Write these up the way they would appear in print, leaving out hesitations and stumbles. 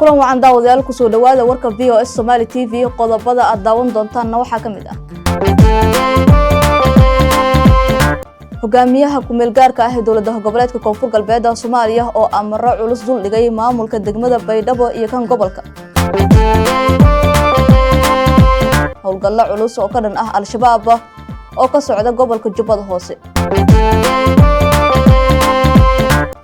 kulan wacan daawadayaal ku soo dhawaada warka VOS Somali TV qodobada aad daawan doontaan waxa kamid ah hogaamiyaha ku meel gaarka ah ee dawladda goboleedka Koonfur Galbeed Soomaaliya oo amaro culus dul dhigay maamulka degmada Baydhabo iyo kan gobolka howlgalla culus oo ka dhan ah al-shabaab oo ka socda gobolka Jubbada Hoose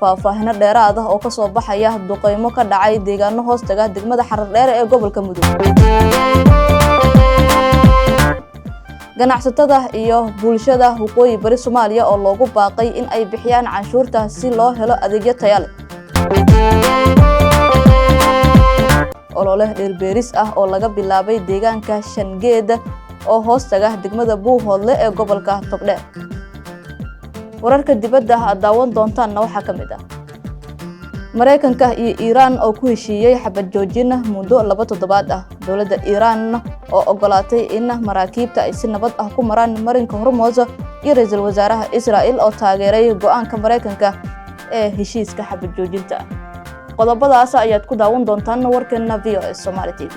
faahfaahin dheeraad ah oo ka soo baxaya duqeymo ka dhacay deegaano hoostaga degmada Xardheer ee gobolka Mudug ganacsatada iyo bulshada waqooyi bari Soomaaliya oo loogu baaqay in ay bixiyaan canshuurta si loo helo adeegyo tayo leh olole dhirbeeris ah oo laga bilaabay deegaanka Shangeed oo hoostaga degmada Buuhoodle ee gobolka Togdheer wararka dibadda daawan doontaan waxa kamid ah Mareykanka iyo Iran oo ku heshiiyay xabad joojin muddo 2 toddobaad ah dawladda Iran oo ogolaatay in maraakiibta ay si nabad ah ku maraan marinka Hormuz iyo ra'iisul wasaaraha Israa'iil oo taageeray go'aanka Mareykanka ee heshiiska xabad joojinta qodobadaas ayaad ku daawan doontaan warkeena VOS Somali TV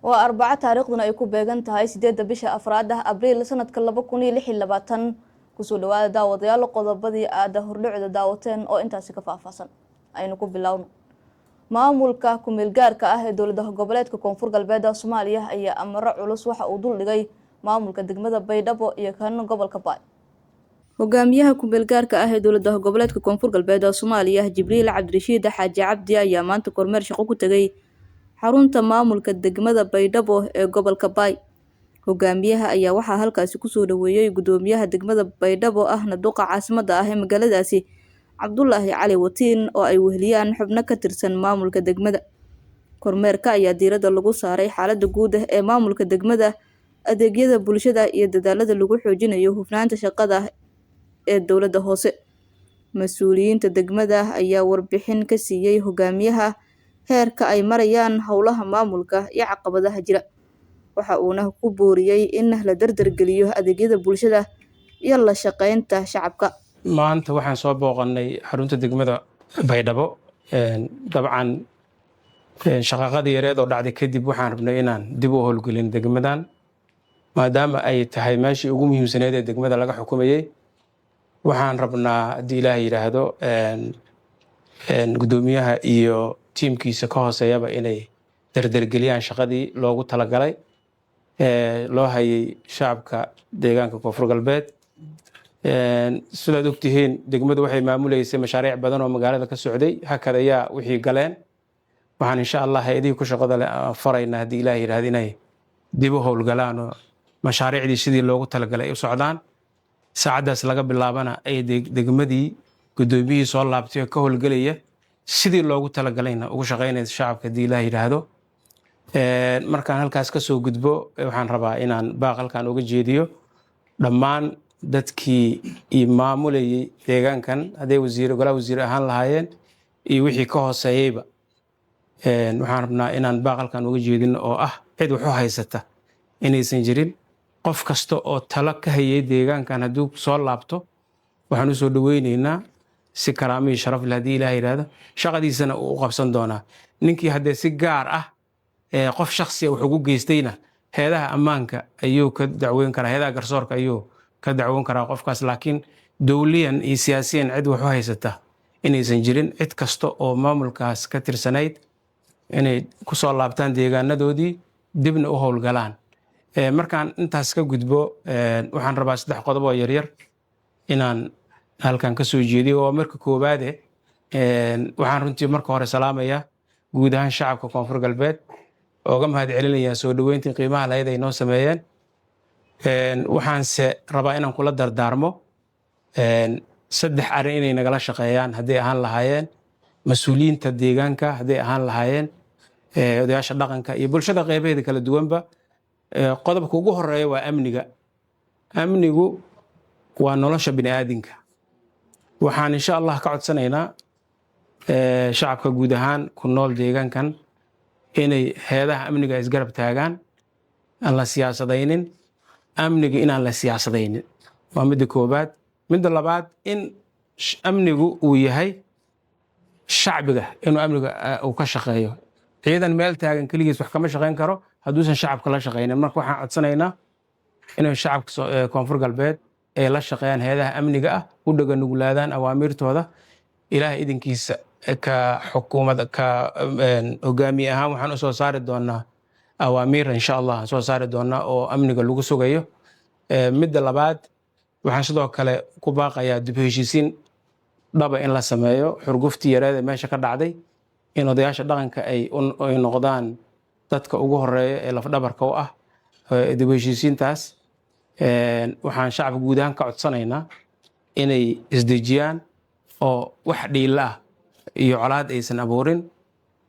وأربعة تاريخنا يكون بيجان تهاي سيدة بيشة أفراد أبريل سنة كلا بكوني لحي لباتن كسول وعد داوة ديال قضى بدي أده هرلع داوتين أو أنت سكفا فاصل أي نكون باللون ما ملكا كملجار كأهل دولة قبلات كونفور قلبها الصومالية أي أمر علوس وح أودول لجاي ما ملكا دقمة بيدابو يكانوا قبل كباي hogaamiyaha ku meelgaarka ah ee dawladda goboleedka Koonfur Galbeed Soomaaliya Jibriil Cabdirashiid Xaaji Cabdi ayaa maanta kormeer shaqo ku tagay xarunta maamulka degmada Baydhabo ee gobolka Baay hogaamiyaha ayaa waxa halkaas ku soo dhaweeyay gudoomiyaha degmada Baydhabo ahna duqa caasimada ah ee magaaladaasi Cabdullaahi Cali Watiin oo ay weheliyaan xubno ka tirsan maamulka degmada kormeerka ayaa diiradda lagu saaray xaaladda guud ee maamulka degmada adeegyada bulshada iyo dadaalada lagu xoojinayo hufnaanta shaqada ee dawladda hoose mas'uuliyiinta degmada ayaa warbixin ka siiyay hogaamiyaha heerka ay marayaan howlaha maamulka iyo caqabadaha jira waxa uuna ku booriyay in la dardar geliyo adeegyada bulshada iyo la shaqeynta shacabka maanta waxaan soo booqanay xarunta degmada Baydhabo dabcan shaqaqadii yareed oo dhacday kadib waxaan rabnay inaan dib u howlgelin degmadan maadaama ay tahay meeshii ugu muhiimsaneed ee degmada laga xukumayay waxaan rabnaa haddii Ilaahay yiraahdo gudoomiyaha iyo tiimkiisa ka hooseeyaba inay dardargeliyaan shaqadii loogu talagalay loo hayay shacabka deegaanka Koonfur Galbeed sidaad ogtihiin degmadu waxay maamuleysay mashaariic badan oo magaalada ka socday hakada ayaa wixii galeen waxaan insha Allah hay'adii ku shaqada faraynaa haddii Ilaahay yiraahdo inay dib u howlgalaan oo mashaariicdii sidii loogu talagalay u socdaan saacadaas laga bilaabana ay degmadii gudoomiyihii soo laabtay ka howlgalaya sidii loogu talagalayna ugu shaqeynaysa shacabka haddii Ilaahay yiraahdo markaan halkaas ka soo gudbo waxaan rabaa inaan baaqalkan uga jeediyo dhammaan dadkii maamulayay deegaankan haday golaha wasiir ahaan lahaayeen iyo wixii ka hooseeyayba waxaan rabnaa inaan baaqalkan uga jeedino oo ah cid wax u haysata inaysan jirin qof kasta oo talo ka hayay deegaankan hadduu soo laabto waxaan u soo dhaweynaynaa si karaamo iyo sharaf leh haddii Ilaahay yiraahdo shaqadiisana uu qabsan doonaa ninkii haddee si gaar ah qof shakhsi ah wax ugu geystayna heedaha ammaanka ayuu ka dacweyn karaa heedaha garsoorka ayuu ka dacweyn karaa qofkaas laakiin dawliyan iyo siyaasiyan cid wax u haysata inaysan jirin cid kasta oo maamulkaas ka tirsanayd inay ku soo laabtaan deegaanadoodii dibna u howlgalaan markaan intaas ka gudbo waxaan rabaa 3 qodob oo yaryar inaan halkan ka soo jeediyo oo marka koobaad waxaan runtii marka hore salaamayaa guud ahaan shacabka Koonfur Galbeed oo ga mahad celinayaa soo dhaweyntii qiimaha lahayd ay noo sameeyeen waxaan se rabaa inaan kula dardaarmo 3 arrin inay nagala shaqeeyaan haday ahaan lahaayeen mas'uuliyiinta deegaanka haday ahaan lahaayeen odayaasha dhaqanka iyo bulshada qaybaheeda kala duwanba qodobka ugu horeeya waa amnigu waa nolosha bini'aadinka waxaan insha Allah ka codsanaynaa shacabka guud ahaan ku nool deegaankan inay heedaha amniga isgarab taagaan aan la siyaasadaynin amniga inaan la siyaasadaynin waa midda koobaad. Midda labaad in amnigu uu yahay shacbiga, inuu amniga uu ka shaqeeyo. ciidan meel taagan keligiis wax kama shaqeyn karo hadduusan shacabka la shaqeynin. Marka waxaan codsanaynaa inay shacabka koonfur galbeed ay la shaqeeyaan hay'adaha amniga ah, u dhaga nuglaadaan awaamirtooda. ilaahay idinkiisa ka xukuumada ka hogaamiye ahaan waxaan u soo saari doonaa awaamiir insha Allah soo saari doonaa oo amniga lagu sugayo. Midda labaad waxaan sidoo kale ku baaqayaa dib u heshiisiin dhaba in la sameeyo xurguftii yareed ee meesha ka dhacday, in odayaasha dhaqanka ay noqdaan dadka ugu horeeya ee lafdhabarka u ah dib u heshiisiintaas. waxaan shacabka guud ahaan ka codsanaynaa inay isdejiyaan oo wax dhiila ah iyo colaad aysan abuurin.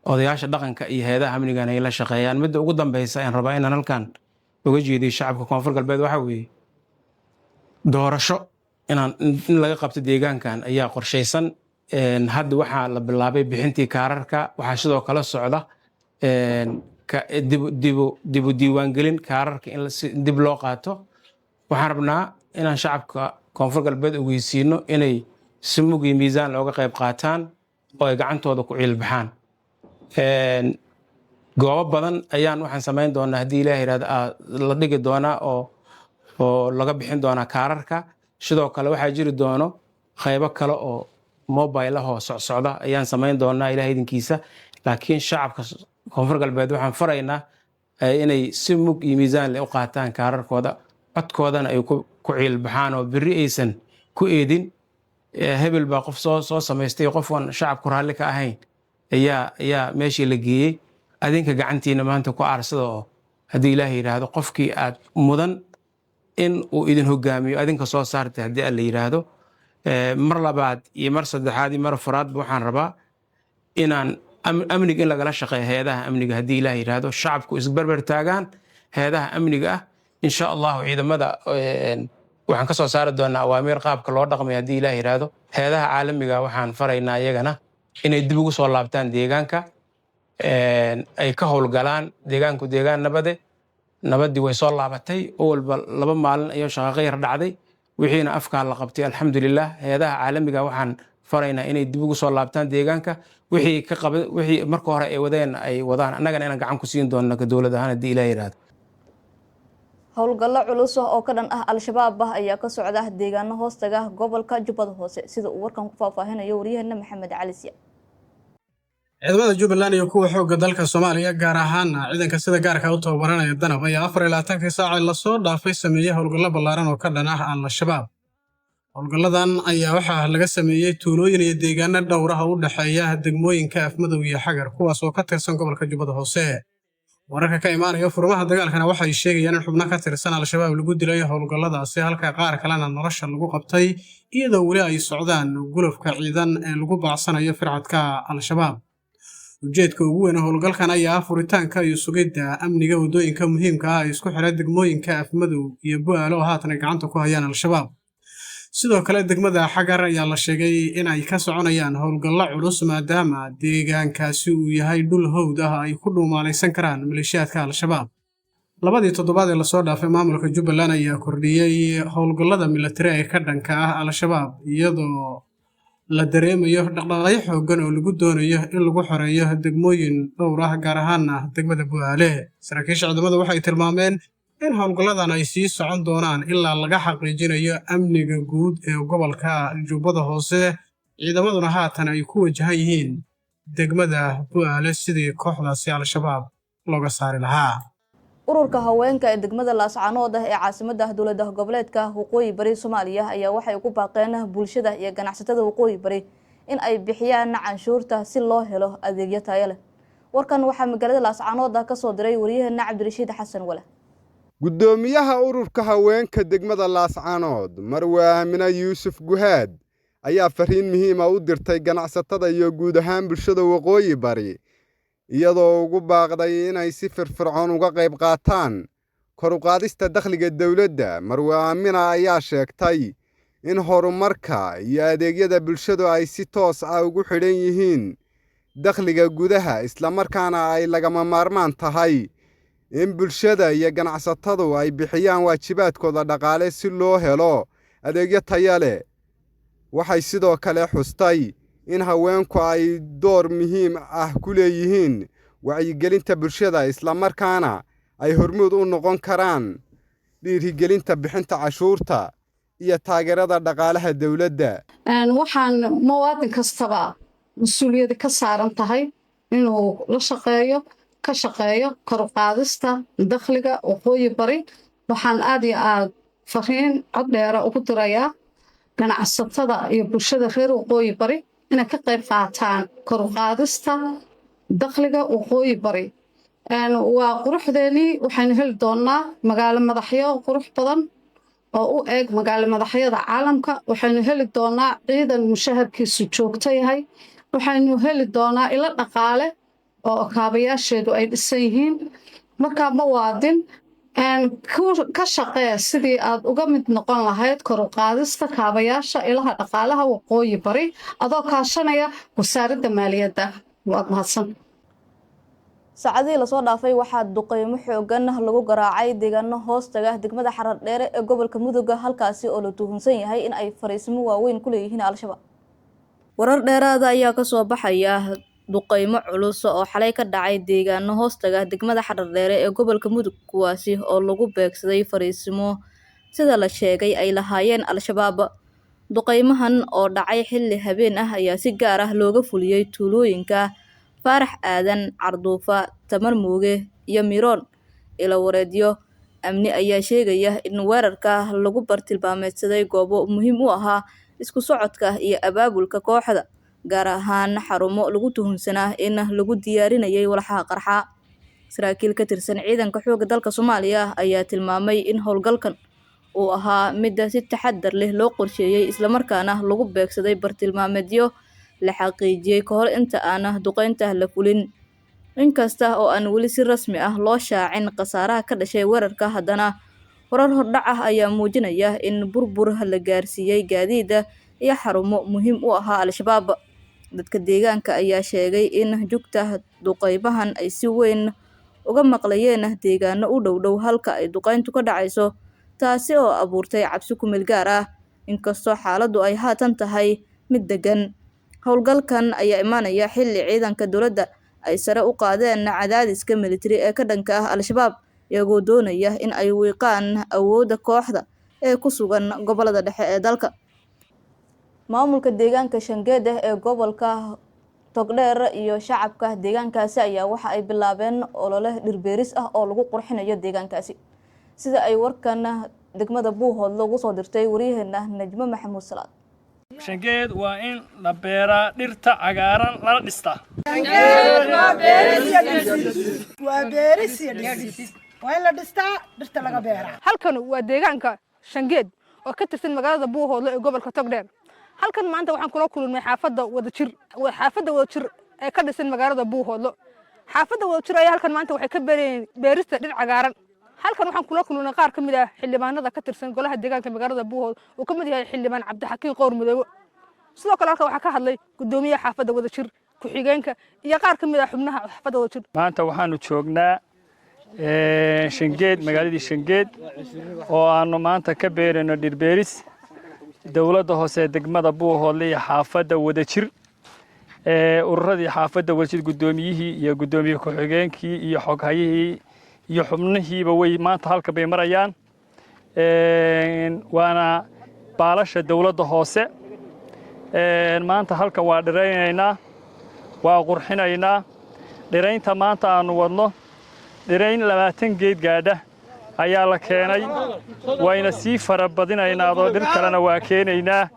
odayaasha dhaqanka iyo hay'adaha amnigan ay la shaqeeyaan. midda ugu dambeysa aan rabaa inaan halkan uga jeediyo shacabka koonfur galbeed waxa weeye doorasho in laga qabto deegaankan ayaa qorshaysan. hadda waxaa la bilaabay bixintii kaararka. waxaa sidoo kale socda dib u diiwaangelin kaararka in dib loo qaato. waxaan rabnaa inaan shacabka koonfur galbeed ogeysiino inay si mug iyo miisaan looga qayb qaataan oo ay gacantooda ku ciilbaxaan. goobo badan ayaan waxaan samayn doonaa haddii ilaahay yiraahdo la dhigi doonaa oo laga bixin doonaa kaararka. sidoo kale waxaa jiri doono qaybo kale oo mobile ah oo socda ayaan samayn doonaa ilaahay idinkiisa. laakiin shacabka koonfur galbeed waxaan faraynaa inay si mug iyo miisaan leh u qaataan kaararkooda, codkoodana ay ku ciilbaxaan oo berri aysan ku eedin hebel baa qof soo samaystay qofaan shacabku raalli ka ahayn ayaa meeshii la geeyey. adinka gacantiina maanta ku aarsada oo haddii ilaahay yidhaahdo qofkii aad mudan in uu idin hogaamiyo adinka soo saartay haddii alla yidhaahdo. mar labaad iyo mar saddexaad iyo mar afraadba waxaan rabaa inaan amniga in lagala shaqeeyo hay'adaha amniga haddii ilaahay yidhaahdo. shacabku isbarbar taagaan hay'adaha amniga ah. insha allahu ciidamada waxaan ka soo saari doonaa awaamiir qaabka loo dhaqmay haddii ilaahay yidhaahdo. hay'adaha caalamiga waxaan faraynaa iyagana inay dib ugu soo laabtaan deegaanka, ay ka howlgalaan. deegaanku deegaan nabaddii way soo laabatay. oo walba 2 maalin ayuu shaqaaqo yar dhacday, wixiina afkaa la qabtay alxamdulilah. hay'adaha caalamiga waxaan faraynaa inay dib ugu soo laabtaan deegaanka, wixii marka hore ay wadeen ay wadaan. annagana inaan gacan ku siin doonno ka dowlad ahaan haddii ilaahay yidhaahdo. howlgallo culus oo ka dhan ah al-shabaab ayaa ka socda deegaano hoostaga gobolka Jubbada Hoose, sida uu warkan ku faahfaahinayo wariyaheena Maxamed Cali Siya. ciidamada Jubbaland iyo kuwa xoogga dalka Soomaaliya gaar ahaan ciidanka sida gaarka u tababaranaya danab ayaa 24 saac la soo dhaafay sameeyay howlgallo ballaaran oo ka dhan ah al-shabaab. howlgalladan ayaa waxaa laga sameeyay tuulooyin iyo deegaano dhowr ah u dhaxeeya degmooyinka Afmadow iyo Xagar, kuwaas oo ka tirsan gobolka Jubbada Hoose. wararka ka imaanaya furmaha dagaalkana waxay sheegayaan in xubno ka tirsan al-shabaab lagu dilay howlgalladaasi, halka qaar kalena nolosha lagu qabtay, iyadoo weli ay socdaan gulufka ciidan ee lagu baacsanayo fircadka al-shabaab. ujeedka ugu weyn howlgalkan ayaa furitaanka iyo sugidda amniga wadooyinka muhiimka ah ee isku xidha degmooyinka Afmadow iyo Bu'aalo oo haatan gacanta ku hayaan al-shabaab. sidoo kale degmada Xagar ayaa la sheegay in ay ka soconayaan howlgallo culus maadaama deegaankaasi uu yahay dhul hawd ah ay ku dhuumaalaysan karaan maleeshiyaadka al-shabaab. labadii toddobaad ee lasoo dhaafay maamulka Jubbaland ayaa kordhiyey howlgallada militari ee ka dhanka ah al-shabaab, iyadoo la dareemayo dhaqdhaqaaqyo xooggan oo lagu doonayo in lagu xoreeyo degmooyin dhowr ah gaar ahaan degmada Bu'aale. saraakiisha ciidamada waxay tilmaameen in howlgalladan ay sii socon doonaan ilaa laga xaqiijinayo amniga guud ee gobolka Jubbada Hoose. ciidamaduna haatan ay ku wajahan yihiin degmada Bu'aale sidii kooxdaasi al-shabaab looga saari lahaa. ururka haweenka ee degmada Laascaanood ee caasimadda dowladda goboleedka Waqooyi Bari Soomaaliya ayaa waxay ugu baaqeen bulshada iyo ganacsatada Waqooyi Bari in ay bixiyaan canshuurta si loo helo adeegyo tayo leh. warkan waxaa magaalada Laascaanood ka soo diray wariyaheena Cabdirashiid Xasan Wale. gudoomiyaha ururka haweenka degmada Laascaanood Marwe Aamina Yuusuf Guhaad ayaa fariin muhiim ah u dirtay ganacsatada iyo guud ahaan bulshada Waqooyi Bari, iyadoo ugu baaqday inay si firfircoon uga qayb qaataan kor u qaadista dakhliga dawladda. Marwe Aamina ayaa sheegtay in horumarka iyo adeegyada bulshadu ay si toos ah ugu xidhan yihiin dakhliga gudaha, isla markaana ay lagama maarmaan tahay in bulshada iyo ganacsatadu ay bixiyaan waajibaadkooda dhaqaale si loo helo adeegyo taya leh. Waxay sidoo kale xustay in haweenku ay door muhiim ah ku leeyihiin wacyigelinta bulshada isla markaana ay hormuud u noqon karaan dhiirigelinta bixinta cashuurta iyo taageerada dhaqaalaha dawladda. waxaan muwaadin kastaba mas'uuliyad ka saaran tahay inuu ka shaqeeyo kor u qaadista dakhliga waqooyi bari. waxaan aad iyo aad fariin cod dheer ugu dirayaa ganacsatada iyo bulshada reer waqooyi bari inay ka qayb qaataan kor u qaadista dakhliga waqooyi bari. waa quruxdeennii waxaynu heli doonnaa magaalo madaxyo qurux badan oo u eeg magaalo madaxyada caalamka. waxaynu heli doonnaa ciidan mushaharkiisu joogto yahay. waxaynu heli doonnaa ilo dhaqaale oo kaabayaasheedu ay dhisan yihiin. markaa muwaadin ka shaqee sidii aad uga mid noqon lahayd kor u qaadista kaabayaasha ilaha dhaqaalaha waqooyi bari adoo kaashanaya wasaaradda maaliyadda. waad mahadsan. saacadihii lasoo dhaafay waxaa duqeymo xoogan lagu garaacay deegaano hoostaga degmada Xaradheere ee gobolka Mudug halkaasi oo la tuhunsan yahay in ay fariisimo waaweyn ku leeyihiin Al-Shabaab. warar dheeraad ah ayaa ka soo baxaya duqeymo culus oo xalay ka dhacay deegaano hoostaga degmada Xaradheere ee gobolka Mudug kuwaasi oo lagu beegsaday fariisimo sida la sheegay ay lahaayeen Al-Shabaab. duqeymahan oo dhacay xilli habeen ah ayaa si gaar ah looga fuliyay tuulooyinka Farax Aadan, Carduufa, Tamar Muuge iyo Miroon. ila wareedyo amni ayaa sheegaya in weerarka lagu bartilmaameedsaday goobo muhiim u ahaa isku socodka iyo abaabulka kooxda, gaar ahaan xarumo lagu tuhunsanaa in lagu diyaarinayay walxaha qarxa. saraakiil ka tirsan ciidanka xoogga dalka Soomaaliya ayaa tilmaamay in howlgalkan uu ahaa mid si taxaddar leh loo qorsheeyay isla markaana lagu beegsaday bartilmaameedyo la xaqiijiyay ka hor inta aan duqeynta la fulin. inkasta oo aan weli si rasmi ah loo shaacin khasaaraha ka dhashay weerarka, haddana warar hordhac ah ayaa muujinaya in burbur la gaarsiiyay gaadiida iyo xarumo muhiim u ahaa Al-Shabaab. dadka deegaanka ayaa sheegay in jugta duqeymahan ay si weyn uga maqlayeen deegaano u dhow halka ay duqeyntu ka dhacayso, taasi oo abuurtay cabsi ku meel gaar ah. inkastoo xaaladdu ay haatan tahay mid degan, howlgalkan ayaa imaanaya xilli ciidanka dowladda ay sare u qaadeen cadaadiska militari ee ka dhanka ah Al-Shabaab, iyagoo doonaya in ay wiiqaan awoodda kooxda ee ku sugan gobolada dhexe ee dalka. maamulka deegaanka Shangeede ee gobolka Togdheer iyo shacabka deegaankaasi ayaa waxa ay bilaabeen olole dhirbeeris ah oo lagu qurxinayo deegaankaasi, sida ay warkan degmada Buuhood loogu soo dirtay wariyaheena Najmo Maxamuud Salaad. Shangeed waa in la beeraa dhirta cagaaran lana dhistaa. waa in la dhistaa dhirta laga beeraa. halkan waa deegaanka Shangeed oo ka tirsan magaalada Buuhood ee gobolka Togdheer. halkan maanta waxaan kula kulmay xaafadda Wadajir ee ka dhisan magaalada Buuhood. xaafadda Wadajir ayaa halkan maanta waxay ka beerista dhir cagaaran. halkan waxaan kula kulmay qaar ka mid ah xildhibaanada ka tirsan golaha deegaanka magaalada Buuhood oo ka mid yahay xildhibaan Cabdixakiin Qowr Mudoobe. sidoo kale halkan waxaa ka hadlay gudoomiyaha xaafadda Wadajir, ku-xigeenka iyo qaar ka mid ah xubnaha xaafadda Wadajir. maanta waxaanu joognaa Shangeed, magaaladii Shangeed oo aanu maanta ka beerino dhirbeeris dawladda hoose degmada Buuhood iyo xaafadda Wadajir. ururadii xaafadda Wadajir gudoomiyihii iyo gudoomiye ku-xigeenkii iyo xoghayihii iyo xubnihiiba way maanta halka bay marayaan. waana baalasha dawladda hoose. maanta halkan waa dhiraynaynaa, waa qurxinaynaa. dhiraynta maanta aanu wadno dhirayn 20 geed gaadha ayaa la keenay, wayna sii farabadinaynaa oo dhir kalena waa keenaynaa.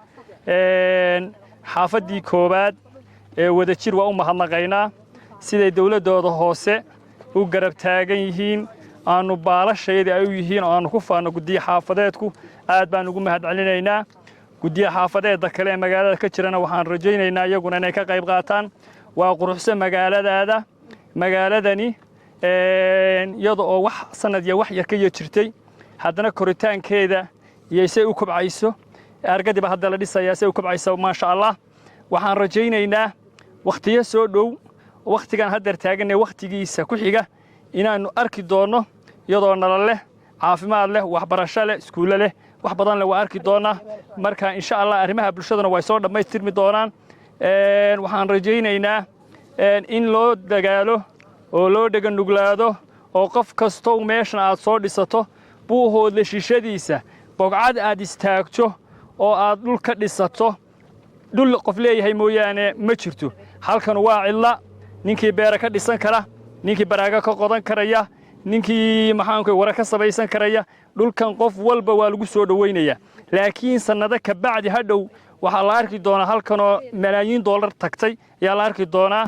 xaafaddii koowaad ee Wadajir waa u mahadnaqaynaa siday dawladooda hoose u garab taagan yihiin, aanu baalasheedii ay u yihiin oo aanu ku faano guddiga xaafadeedku. aad baan ugu mahadcelinaynaa. guddiga xaafadeedda kale ee magaalada ka jirana waxaan rajaynaynaa iyaguna inay ka qayb qaataan. waa quruxsan magaaladani iyada oo wax sanad iyo wax yar ka jirtay, haddana koritaankeeda iyo say u kobcayso. argadiba hadda la dhisayaa say u kobcayso maasha Allah. waxaan rajaynaynaa waqtiyo soo dhow, waqtigan hadda taaganay waqtigiisa ku xiga inaanu arki doono iyadoo nolol leh, caafimaad leh, waxbarasho leh, iskuul leh, wax badan le waa arki doonaa marka insha allah arrimaha bulshadana way soo dhammaystirmi doonaan waxaan rajaynaynaa in loo dagaalo oo loo dhaganuglaado oo qof kastoo meeshan aad soo dhisato buuhoodle shishadiisa bogcad aad istaagto oo aad dhul ka dhisato dhul qof leeyahay mooyaane ma jirto halkan waa cidla ninkii beera ka dhisan kara ninkii baraaga ka qodan karaya ninkii maxaanku wara ka sabaysan karaya dhulkan qof walba waa lagu soo dhaweynaya laakiin sanado ka bacdi hadhow waxaa la arki doonaa halkanoo malaayiin dollar tagtay ayaa la arki doonaa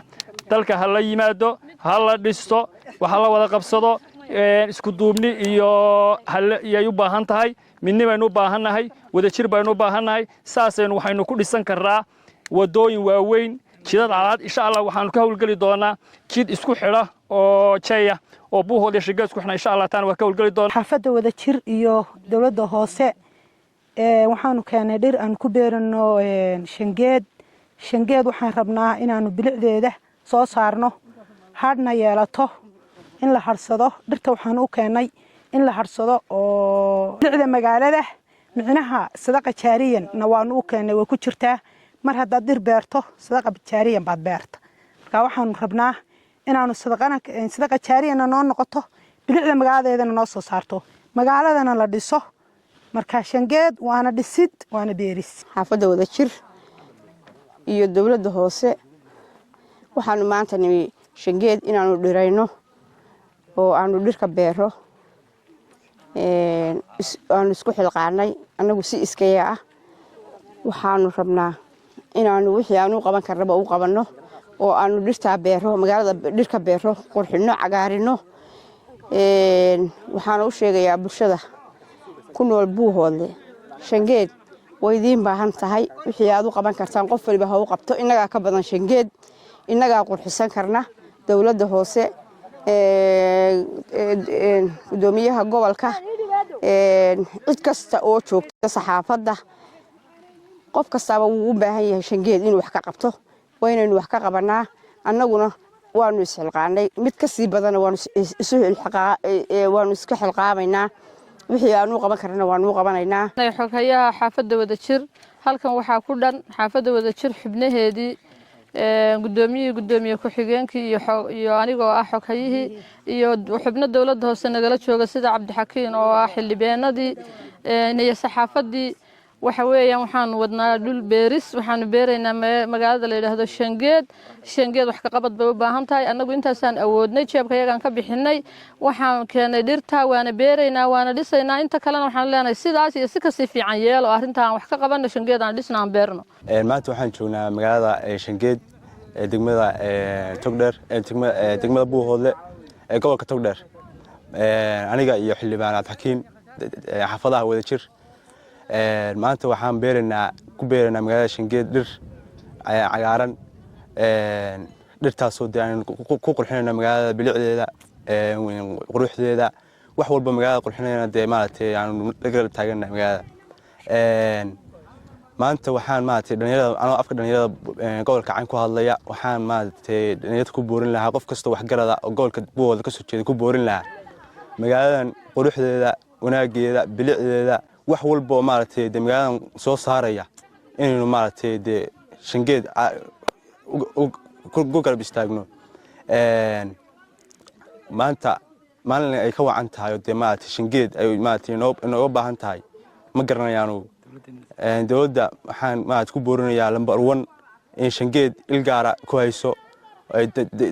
dalka ha la yimaado ha la dhisto waxa la wada qabsado isku duubni iyo ayay u baahan tahay midni baynu u baahannahay wadajir baynu u baahannahay saasaynu waxaynu ku dhisan karnaa wadooyin waaweyn jidad calaad insha allah waxaanu ka howlgeli doonaa jid isku xidha oo jaya oo buuhood iyo Shangeed isku xidha insha allah taan waa ka howlgeli doonaa xaafadda wadajir iyo dawladda hoose waxaanu keenay dhir aan ku beerano Shangeed waxaan rabnaa inaanu bilicdeeda soo saarno hadhna yeelato in la harsado dhirta waxaan u keenay in la harsado oo bilicda magaalada micnaha sadaqa jaariyan waanu u keenay way ku jirtaa mar haddaad dhir beerto sadaqa jaariyan baad beerta marka waxaanu rabnaa inaanu sadaqa jaariyan noo noqoto bilicda magaaladeedana noo soo saarto magaaladana la dhiso marka Shangeed waana dhisid waana beeris xaafadda wadajir iyo dawladda hoose waxaanu maanta nimi Shangeed inaanu dhirayno oo aanu dhirka beero aanu isku xilqaanay anagu si iskaya ah waxaanu rabnaa inaanu wixii aanu qaban karnaba u qabanno oo aanu dhirta beero magaalada dhirka beero qurxino cagaarino waxaan u sheegayaa bulshada ku nool buuhoodle Shangeed way idin baahan tahay wixii aad u qaban kartaan qof waliba ha u qabto inaga ka badan Shangeed inaga qurxisan karna dawladda hoose gudoomiyaha gobolka cid kasta oo joogta saxaafadda qof kasta wuu u baahan yahay Shangeed inuu wax ka qabto waynaynu wax ka qabanaa annaguna waanu isxilqaanay mid ka sii badan waanu iska xilqaabaynaa wixii aanu qaban karnaa waanu qabanaynaa xogayaha xaafadda wadajir halkan waxaa ku dhan xaafadda wadajir xubnaheedii gudoomiye ku-xigeenkii iyo anigoo ah xogayihii iyo xubno dawladda hoose nagala jooga sida Cabdixakiin oo ah xildhibaanadii iyo saxaafadii waxa weeyaan waxaanu wadnaa dhul beeris waxaanu beeraynaa magaalada la yiraahdo Shangeed wax ka qabad bay u baahan tahay anagu intaasaan awoodnay jeebkayagaan ka bixinay waxaan keenay dhirta waana beeraynaa waana dhisaynaa inta kalena waxaan leenahay sidaas iyo si ka sii fiican yeelo arrintan wax ka qabanno Shangeed aan dhisnaan beerno maanta waxaan joognaa magaalada Shangeed degmada Togdheer degmada Buuhoodle gobolka Togdheer aniga iyo xildhibaan Cabdixakiin xaafadaha wadajir maanta waxaan ku beeraynaa magaalada Shangeed dhir cagaaran dhirtaasoo aan ku qurxinayna magaalada bilicdeeda quruxdeeda wax walba magaalada qurxinayna maaragtay aan la garab taaganahay magaalada maanta waxaan maaragtay dhalinyarada anoo afka dhalinyarada gobolka Cayn ku hadlaya waxaan maaragtay dhalinyarada ku boorin lahaa qof kasta wax garada oo gobolka Buuhoodle ka soo jeeda ku boorin lahaa magaaladan quruxdeeda wanaageeda bilicdeeda wax walba maaragtay magaaladan soo saaraya inaynu maaragtay Shangeed ku garab istaagno maanta maalin ay ka wacan tahay maaragtay Shangeed ay maaragtay inoo baahan tahay ma garanayaanu dawladda waxaan maaragtay ku boorinayaa lambar 1 in Shangeed ilgaara ku hayso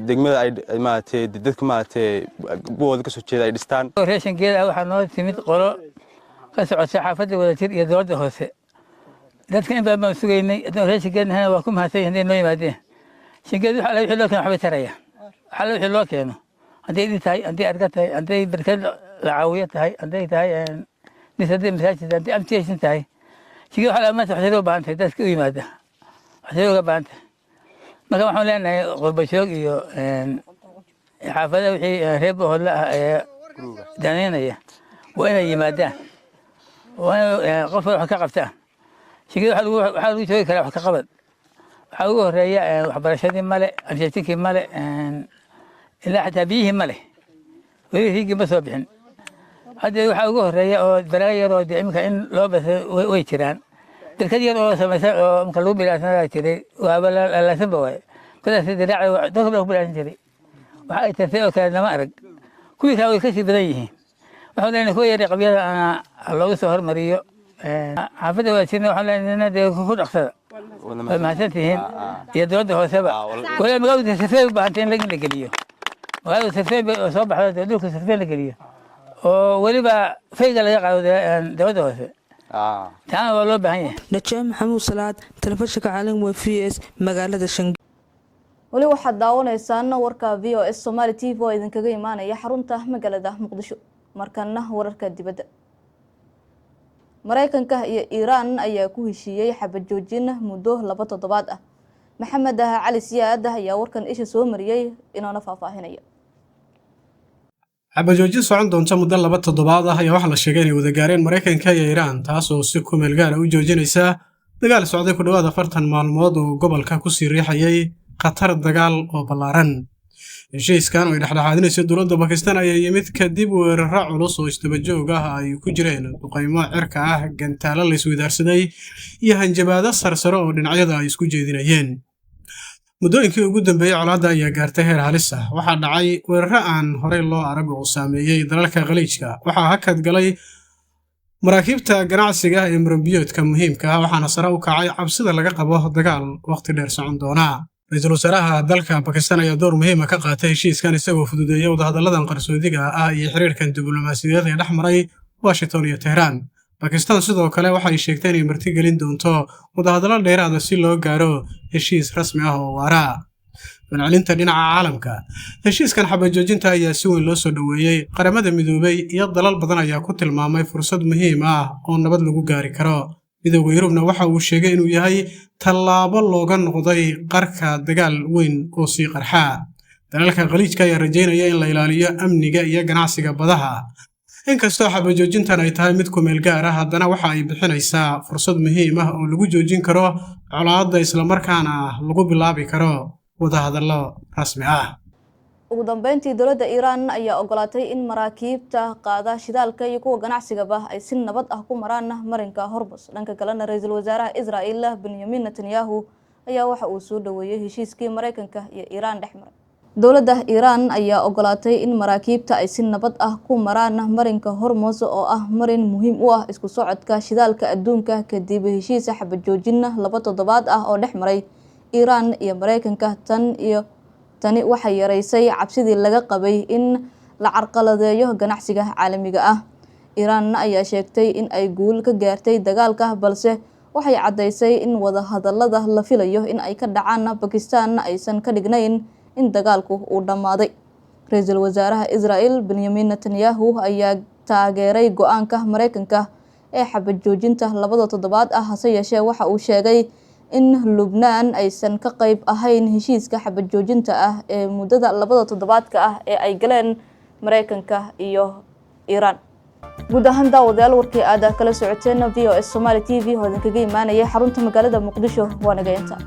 degmada ay maaragtay dadka maaragtay Buuhoodle ka soo jeeda ay dhistaan Shangeed waxa noo timid qolo ka socota xaafadda wadajir iyo dawladda hoose dadka in baan sugaynay Shangeedna waa ku mahadsan yahay inay yimaadeen Shangeed waxa la wixii loo keeno waxba taraya waxa la wixii loo keeno haddii tahay haddii arka tahay haddii barkad la caawiyo tahay haddii tahay nisadii masaajid haddii amtiyaysan tahay Shangeed waxa la maanta waxay loo baahan tahay dadka u yimaada waxay looga baahan tahay marka waxaan leenahay qurba joog iyo xaafadaha wixii reer Buuhoodle ah ee daneynaya waa inay yimaadaan qof wax ka qabtaan Shangeed waxa lagu joogi karaa wax ka qabad waxa ugu horeeya waxbarashadii male anshaxtinkii male ilaa xataa biyihii male weli riigii ma soo bixin hadda waxa ugu horeeya oo baraaga yar oo imika in loo basay way jiraan dalkad yar oo samaysan oo marka lagu bilaasana jiray waaba laasanba waay kadaas diraac dadka lagu bilaasan jiray waxa ay tartay oo kale lama arag kuwii kale way ka sii badan yihiin waxaan leenahay kuwa yar qabyada loogu soo hormariyo xaafadda waa jirna waxaan leenahay ku dhaqsada way mahadsantihiin iyo dowladda hooseba wala magaalada safeey u baahantay in la geliyo magaalada safeey soo baxdo dhulka safeey la geliyo oo waliba fayga laga qaado dowladda hoose taana waa loo baahan yahay najaa maxamuud salaad telefishinka caalamka waa VS magaalada Shanghai wali waxaad daawanaysaan warka VOS Somali TV oo idinkaga imaanaya xarunta magaalada Muqdisho markana wararka dibadda Mareykanka iyo Iran ayaa ku heshiiyay xabad joojin muddo 2 toddobaad ah Maxamed Cali Siyaad ayaa warkan isha soo mariyay inuu faahfaahinaya xabad joojin socon doonta muddo 2 toddobaad ah ayaa waxa la sheegay inay wada gaareen Mareykanka iyo Iran taas oo si ku meel gaar ah u joojinaysa dagaal socday ku dhawaad 40 maalmood oo gobolka ku sii riixayay qatar dagaal oo ballaaran heshiiskan oo dhexdhexaadinaysa dowladda Pakistan ayaa yimid kadib weeraro culus oo isdaba joog ah ay ku jireen duqeymo cirka ah gantaalo la isweydaarsaday iyo hanjabaado sarsare oo dhinacyada ay isku jeedinayeen muddooyinkii ugu dambeeyay colaadda ayaa gaartay heer halis ah waxaa dhacay weeraro aan horey loo arag oo saameeyay dalalka khaliijka waxaa hakad galay maraakiibta ganacsiga ee maranbiyoodka muhiimka ah waxaana sare u kacay cabsida laga qabo dagaal waqti dheer socon doona ra'iisul wasaaraha dalka Pakistan ayaa door muhiim ah ka qaatay heshiiskan isagoo fududeeyay wadahadalladan qarsoodiga ah iyo xiriirkan diblomaasiyadeed ee dhexmaray Washington iyo Tehran Pakistan sidoo kale waxay sheegtay inay martigelin doonto wadahadallo dheeraad ah si loo gaaro heshiis rasmi ah oo waara falcelinta dhinaca caalamka heshiiskan xabad joojinta ayaa si weyn loo soo dhaweeyay qaramada midoobay iyo dalal badan ayaa ku tilmaamay fursad muhiim ah oo nabad lagu gaari karo midowga Yurubna waxa uu sheegay inuu yahay tallaabo looga noqday qarka dagaal weyn oo sii qarxa dalalka khaliijka ayaa rajeynaya in la ilaaliyo amniga iyo ganacsiga badaha inkastoo xabad joojintan ay tahay mid ku meel gaar ah haddana waxa ay bixinaysaa fursad muhiim ah oo lagu joojin karo colaadda isla markaana lagu bilaabi karo wadahadallo rasmi ah ugu dambeyntii dowladda Iran ayaa ogolaatay in maraakiibta qaada shidaalka iyo kuwa ganacsigaba ay si nabad ah ku maraan marinka Hormuz dhanka kalena ra'iisul wasaaraha Israa'iil Benjamin Netanyahu ayaa waxa uu soo dhaweeyay heshiiskii Mareykanka iyo Iran dhexmaray dowladda Iran ayaa ogolaatay in maraakiibta ay si nabad ah ku maraan marinka Hormuz oo ah marin muhiim u ah isku socodka shidaalka adduunka kadib heshiis xabad joojin 2 toddobaad ah oo dhexmaray Iran iyo Mareykanka tani waxay yareysay cabsidii laga qabay in la carqaladeeyo ganacsiga caalamiga ah Iran ayaa sheegtay in ay guul ka gaartay dagaalka balse waxay cadeysay in wada hadallada la filayo in ay ka dhacaan Pakistan aysan ka dhignayn in dagaalku uu dhamaaday ra'iisul wasaaraha Israa'iil Benjamin Netanyahu ayaa taageeray go'aanka Mareykanka ee xabad joojinta 2 toddobaad ah hase yeeshee waxa uu sheegay in Lubnaan aysan ka qayb ahayn heshiiska xabad joojinta ah ee muddada 2 toddobaadka ah ee ay galeen Mareykanka iyo Iran guud ahaan daawadayaal warkii aad kala socoteen VOS Somali TV oo idinkaga imaanaya xarunta magaalada Muqdisho waa naga inta